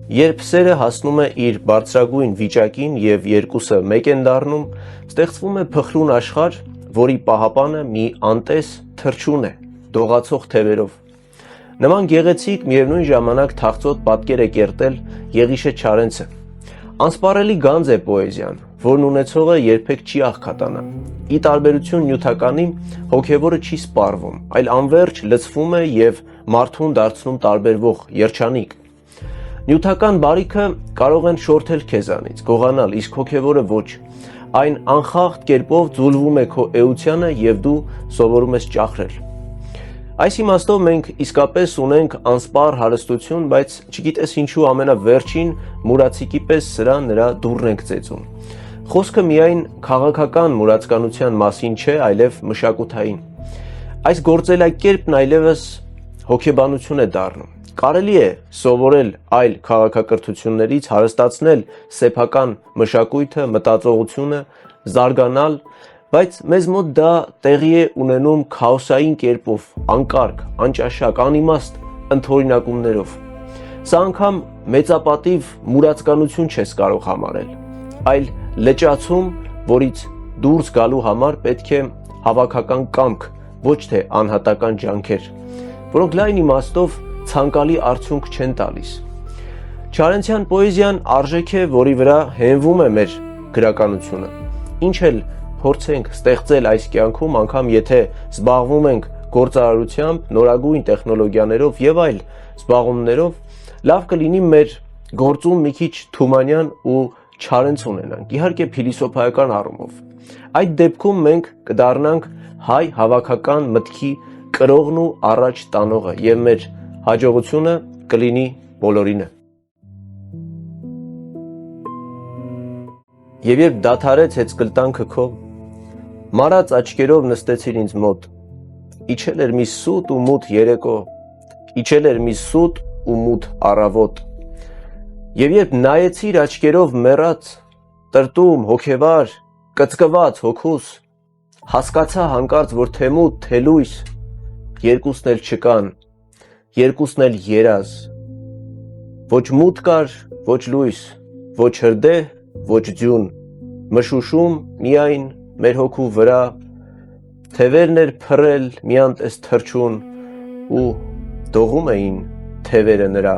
Երբ սերը հասնում է իր բարձրագույն վիճակին և երկուսը մեկ են դառնում, ստեղծվում է փխրուն աշխարհ, որի պահապանը մի անտես թռչուն է, դողացող թևերով։ Նման գեղեցիկ, միևնույն ժամանակ թախծոտ պատկեր է կերտել Եղիշե Չարենցը։ Անսպառելի գանձ է պոեզիան, որն ունեցողը երբեք չի աղքատանա։ Ի տարբերություն նյութականի, հոգևորը չի սպառվում, այլ անվերջ լցվում է և մարդուն դարձնում տարբերվող երջանիկ։ Նյութական բարիքը կարող են շորթել քեզանից, գողանալ, իսկ հոգևորը ոչ։ Այն անխախտ կերպով ձուլվում է քո էությանը և դու սովորում ես ճախրել։ Այս իմաստով մենք իսկապես ունենք անսպառ հարստություն, բայց չգիտես ինչու ամենավերջին մուրացիկի պես սրա նրա դուռն ենք ծեծում։ Խոսքը միայն քաղաքական մուրացկանության մասին չէ, այլև մշակութային։ Այս գործելակերպն այլևս հոգեբանություն է դառնում։ Կարելի է սովորել այլ քաղաքակրթություններից, հարստացնել սեփական մշակույթը, մտածողությունը, զարգանալ, բայց մեզ մոտ դա տեղի է ունենում քաոսային կերպով, անկարգ, անճաշակ, անիմաստ ընդօրինակումներով։ Սա անգամ մեծապատիվ մուրացկանություն չես կարող համարել, այլ լճացում, որից դուրս գալու համար պետք է հավաքական կամք, ոչ թե անհատական ջանքեր, որոնք լայն իմաստով ցանկալի արդյունք չեն տալիս։ Չարենցյան պոեզիան արժեք է, որի վրա հենվում է մեր գրականությունը։ Ինչ էլ փորձենք ստեղծել այս կյանքում, անգամ եթե զբաղվում ենք գործարարությամբ, նորագույն տեխնոլոգիաներով եւ այլ զբաղումներով, լավ կլինի մեր գործում մի քիչ Թումանյան ու Չարենց ունենանք, իհարկե փիլիսոփայական առումով։ Այդ դեպքում մենք կդառնանք հայ հավաքական մտքի կրողն ու առաջ տանողը եւ մեր հաջողությունը կլինի բոլորինը։ Եվ երբ դադարեց հեծկլտանքը քո, մարած աչքերով նստեցիր ինձ մոտ, իջել էր մի սուտ ու մութ երեկո, իջել էր մի սուտ ու մութ առավոտ։ Եվ երբ նայեցիր աչքերով մեռած, տրտում, հոգեվար, կծկված հոգուս, հասկացա հանկարծ, որ թեմուտ, թելույս, երկուսն էլ չկան, երկուսն էլ երազ, ոչ մութ կար, ոչ լույս, ոչ հրդեհ, ոչ ձյուն, մշուշում միայն մեր հոգու վրա, թևերն էր փռել մի անտես թռչուն ու դողում էին թևերը նրա։